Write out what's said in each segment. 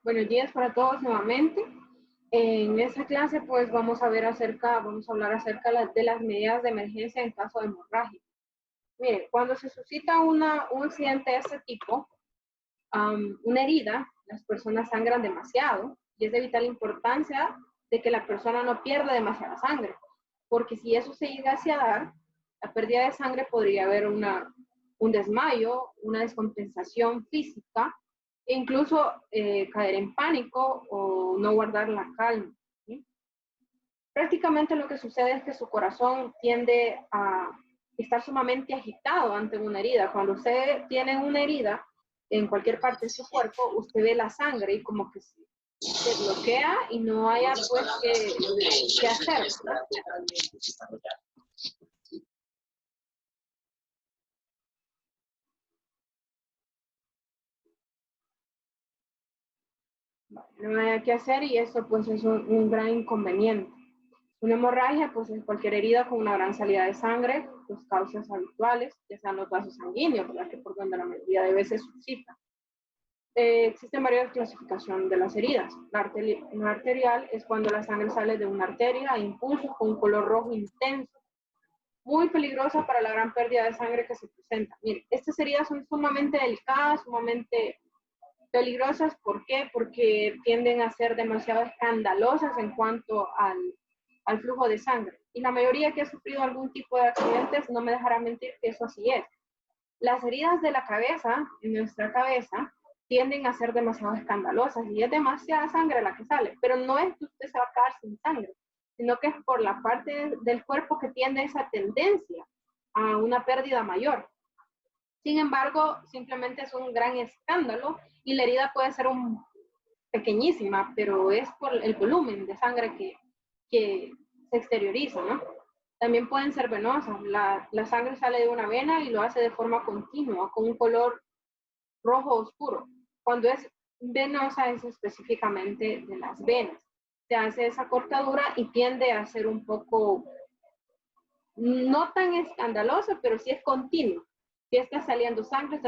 Buenos días para todos nuevamente. En esta clase pues vamos a hablar acerca de las medidas de emergencia en caso de hemorragia. Mire, cuando se suscita un accidente de este tipo, una herida, las personas sangran demasiado y es de vital importancia de que la persona no pierda demasiada sangre, porque si eso se llegase a dar, la pérdida de sangre podría haber un desmayo, una descompensación física, e incluso caer en pánico o no guardar la calma, ¿sí? Prácticamente lo que sucede es que su corazón tiende a estar sumamente agitado ante una herida. Cuando usted tiene una herida en cualquier parte de su cuerpo, usted ve la sangre y como que se bloquea y no haya pues qué hacer, ¿verdad? No hay qué hacer y eso pues es un gran inconveniente. Una hemorragia pues es cualquier herida con una gran salida de sangre, pues causas habituales, ya sean los vasos sanguíneos, ¿verdad? Que por donde la mayoría de veces suscita. Existen varias clasificaciones de las heridas. La arterial es cuando la sangre sale de una arteria a impulso con un color rojo intenso, muy peligrosa para la gran pérdida de sangre que se presenta. Miren, estas heridas son sumamente delicadas, sumamente peligrosas. ¿Por qué? Porque tienden a ser demasiado escandalosas en cuanto al flujo de sangre. Y la mayoría que ha sufrido algún tipo de accidentes no me dejará mentir que eso así es. Las heridas de la cabeza, en nuestra cabeza, tienden a ser demasiado escandalosas y es demasiada sangre la que sale, pero no es que usted se va a quedar sin sangre, sino que es por la parte del cuerpo que tiene esa tendencia a una pérdida mayor. Sin embargo, simplemente es un gran escándalo y la herida puede ser pequeñísima, pero es por el volumen de sangre que se exterioriza, ¿no? También pueden ser venosas. La sangre sale de una vena y lo hace de forma continua, con un color rojo oscuro. Cuando es venosa es específicamente de las venas. Se hace esa cortadura y tiende a ser un poco, no tan escandalosa, pero sí es continua. Si está saliendo sangre,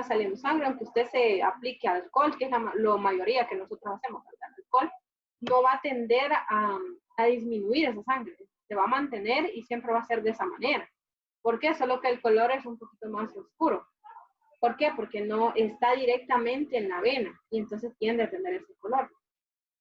aunque usted se aplique alcohol, que es la mayoría que nosotros hacemos, ¿verdad? El alcohol no va a tender a disminuir esa sangre, se va a mantener y siempre va a ser de esa manera. ¿Por qué? Solo que el color es un poquito más oscuro. ¿Por qué? Porque no está directamente en la vena y entonces tiende a tener ese color.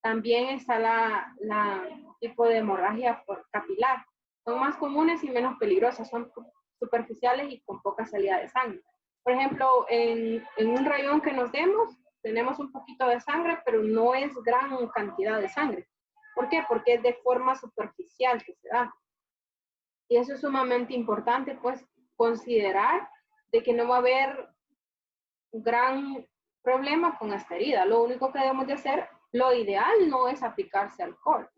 También está la tipo de hemorragia capilar. Son más comunes y menos peligrosas, son superficiales y con poca salida de sangre. Por ejemplo, en un rayón que nos demos, tenemos un poquito de sangre, pero no es gran cantidad de sangre. ¿Por qué? Porque es de forma superficial que se da. Y eso es sumamente importante, pues, considerar de que no va a haber un gran problema con esta herida. Lo único que debemos de hacer, lo ideal no es aplicarse alcohol,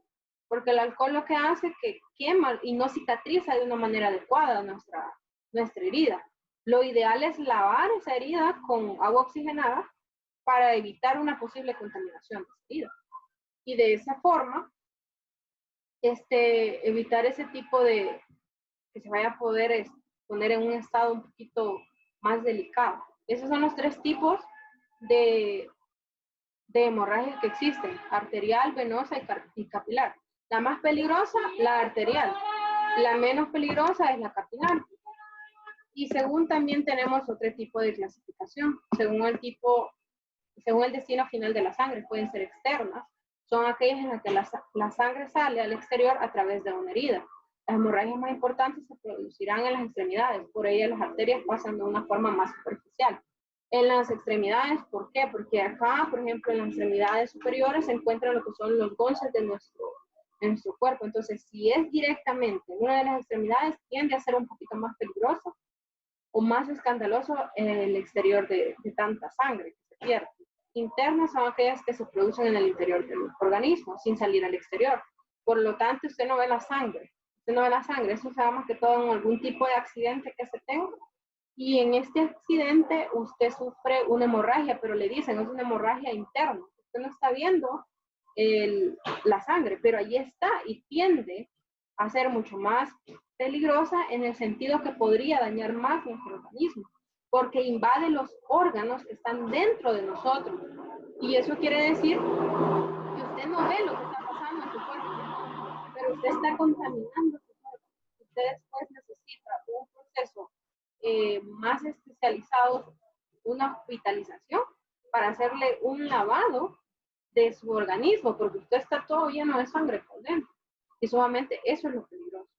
porque el alcohol lo que hace es que quema y no cicatriza de una manera adecuada nuestra herida. Lo ideal es lavar esa herida con agua oxigenada para evitar una posible contaminación de esa herida. Y de esa forma, evitar ese tipo de, que se vaya a poder poner en un estado un poquito más delicado. Esos son los tres tipos de hemorragia que existen: arterial, venosa y capilar. La más peligrosa, la arterial. La menos peligrosa es la capilar. Y según también tenemos otro tipo de clasificación, según el destino final de la sangre, pueden ser externas, son aquellas en las que la sangre sale al exterior a través de una herida. Las hemorragias más importantes se producirán en las extremidades, por ello las arterias pasan de una forma más superficial. En las extremidades, ¿por qué? Porque acá, por ejemplo, en las extremidades superiores se encuentran lo que son los golpes de nuestro cuerpo. Entonces, si es directamente en una de las extremidades, tiende a ser un poquito más peligroso o más escandaloso el exterior de tanta sangre que se pierde. Internas son aquellas que se producen en el interior del organismo, sin salir al exterior. Por lo tanto, usted no ve la sangre. Usted no ve la sangre. Eso se da más que todo en algún tipo de accidente que se tenga. Y en este accidente usted sufre una hemorragia, pero le dicen, es una hemorragia interna. Usted no está viendo la sangre, pero ahí está y tiende a ser mucho más peligrosa en el sentido que podría dañar más nuestro organismo. porque invade los órganos que están dentro de nosotros. Y eso quiere decir que usted no ve lo que está pasando en su cuerpo, pero usted está contaminando su cuerpo. Usted después necesita un proceso más especializado, una hospitalización, para hacerle un lavado de su organismo, porque usted está todo lleno de sangre por dentro. Y solamente eso es lo peligroso.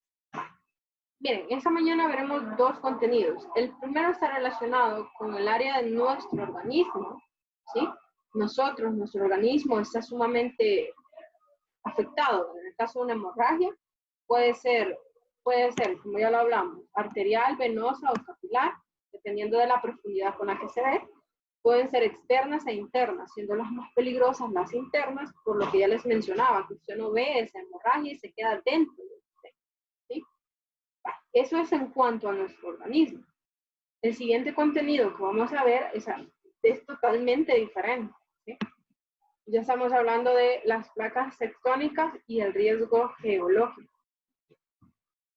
Miren, esta mañana veremos dos contenidos. El primero está relacionado con el área de nuestro organismo, ¿sí? Nuestro organismo está sumamente afectado. En el caso de una hemorragia, puede ser, como ya lo hablamos, arterial, venosa o capilar, dependiendo de la profundidad con la que se ve. Pueden ser externas e internas, siendo las más peligrosas las internas, por lo que ya les mencionaba, que usted no ve esa hemorragia y se queda dentro de usted, ¿sí? Eso es en cuanto a nuestro organismo. El siguiente contenido que vamos a ver es totalmente diferente, ¿sí? Ya estamos hablando de las placas tectónicas y el riesgo geológico.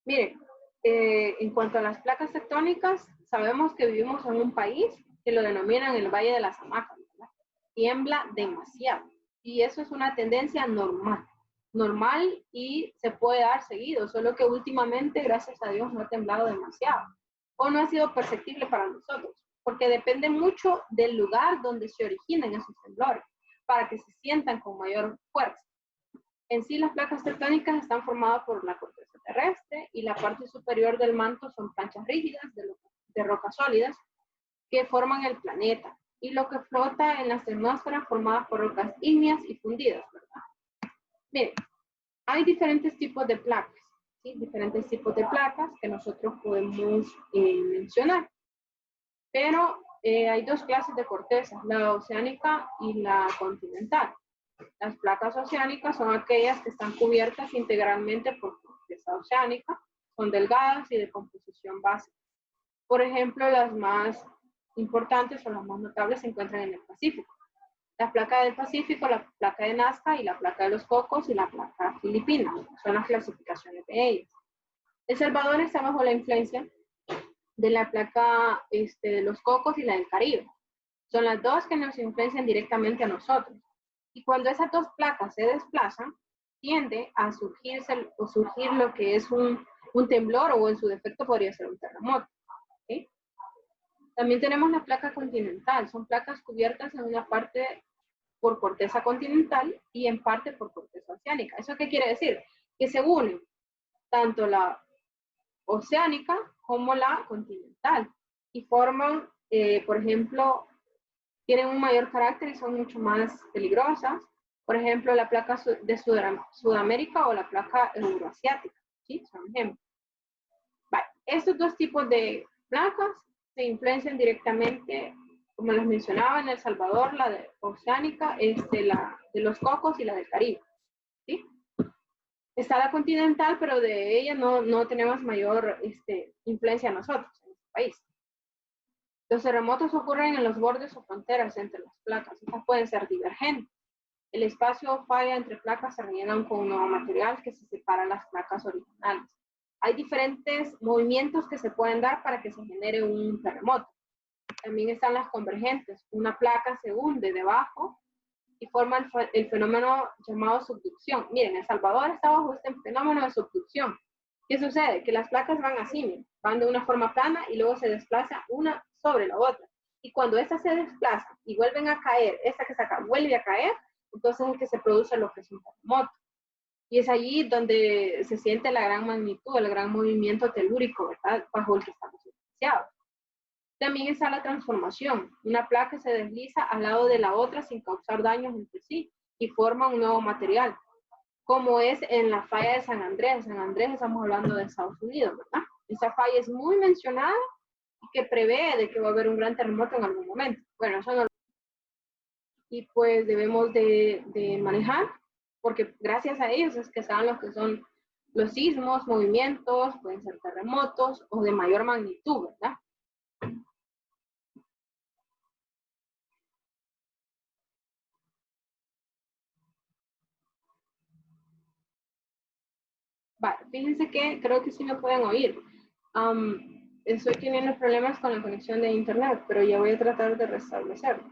Miren, en cuanto a las placas tectónicas, sabemos que vivimos en un país que lo denominan el Valle de las Hamacas, ¿verdad? Tiembla demasiado. Y eso es una tendencia normal y se puede dar seguido, solo que últimamente, gracias a Dios, no ha temblado demasiado. O no ha sido perceptible para nosotros, porque depende mucho del lugar donde se originan esos temblores, para que se sientan con mayor fuerza. En sí, las placas tectónicas están formadas por la corteza terrestre y la parte superior del manto son planchas rígidas de rocas sólidas que forman el planeta y lo que flota en las atmósferas formadas por rocas ígneas y fundidas, ¿verdad? Miren, hay diferentes tipos de placas, ¿sí? Diferentes tipos de placas que nosotros podemos mencionar, pero hay dos clases de corteza, la oceánica y la continental. Las placas oceánicas son aquellas que están cubiertas integralmente por corteza oceánica, son delgadas y de composición básica. Por ejemplo, las más importantes o las más notables se encuentran en el Pacífico. La placa del Pacífico, la placa de Nazca y la placa de los Cocos y la placa filipina. Son las clasificaciones de ellas. El Salvador está bajo la influencia de la placa de los Cocos y la del Caribe. Son las dos que nos influencian directamente a nosotros. Y cuando esas dos placas se desplazan, tiende a surgir lo que es un temblor o en su defecto podría ser un terremoto. ¿Okay? También tenemos la placa continental. Son placas cubiertas en una parte por corteza continental y en parte por corteza oceánica. ¿Eso qué quiere decir? Que se unen tanto la oceánica como la continental y forman, por ejemplo, tienen un mayor carácter y son mucho más peligrosas. Por ejemplo, la placa de Sudamérica o la placa euroasiática, ¿sí? Son ejemplos. Vale. Estos dos tipos de placas se influencian directamente, como les mencionaba, en El Salvador, la de oceánica, la de los Cocos y la del Caribe, ¿sí? Está la continental, pero de ella no tenemos mayor influencia nosotros en este país. Los terremotos ocurren en los bordes o fronteras entre las placas. Estas pueden ser divergentes. El espacio o falla entre placas se rellenan con un nuevo material que se separa las placas originales. Hay diferentes movimientos que se pueden dar para que se genere un terremoto. También están las convergentes. Una placa se hunde debajo y forma el fenómeno llamado subducción. Miren, El Salvador está bajo este fenómeno de subducción. ¿Qué sucede? Que las placas van así, miren, van de una forma plana y luego se desplaza una sobre la otra. Y cuando estas se desplazan y vuelven a caer, esta que está acá vuelve a caer, entonces es que se produce lo que es un terremoto. Y es allí donde se siente la gran magnitud, el gran movimiento telúrico, ¿verdad? Bajo el que estamos influenciados. También está la transformación. Una placa se desliza al lado de la otra sin causar daños entre sí y forma un nuevo material, como es en la falla de San Andrés. San Andrés estamos hablando de Estados Unidos, ¿verdad? Esa falla es muy mencionada y que prevé de que va a haber un gran terremoto en algún momento. Bueno, eso no. Y pues debemos de manejar, porque gracias a ellos es que saben lo que son los sismos, movimientos, pueden ser terremotos o de mayor magnitud, ¿verdad? Vale, fíjense que creo que sí me pueden oír. Estoy teniendo problemas con la conexión de internet, pero ya voy a tratar de restablecerlo.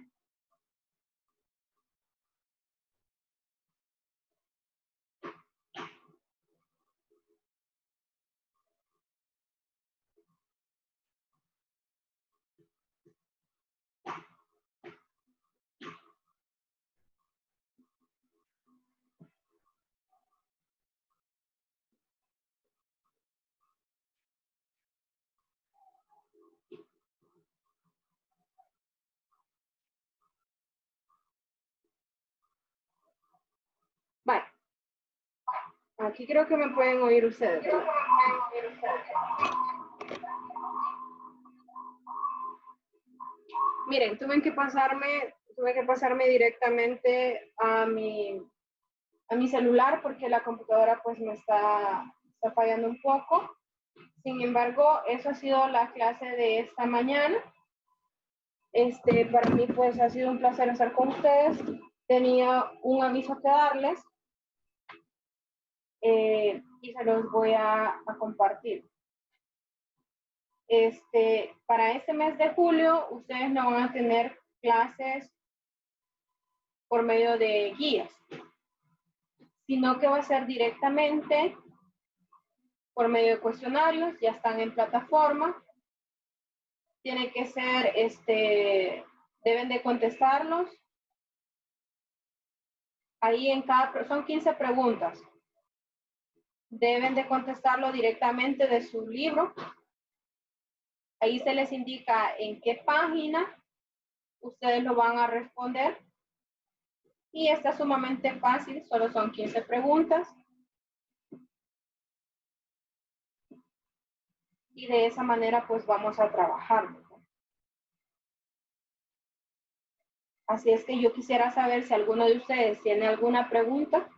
Vale. Aquí creo que me pueden oír ustedes, ¿verdad? Miren, tuve que pasarme directamente a mi celular porque la computadora pues me está fallando un poco. Sin embargo, eso ha sido la clase de esta mañana. Para mí pues ha sido un placer estar con ustedes. Tenía un aviso que darles y se los voy a compartir. Para este mes de julio, ustedes no van a tener clases por medio de guías, sino que va a ser directamente por medio de cuestionarios, ya están en plataforma. Tiene que ser, deben de contestarlos. Ahí en son 15 preguntas. Deben de contestarlo directamente de su libro. Ahí se les indica en qué página ustedes lo van a responder. Y está sumamente fácil, solo son 15 preguntas. Y de esa manera pues vamos a trabajar. Así es que yo quisiera saber si alguno de ustedes tiene alguna pregunta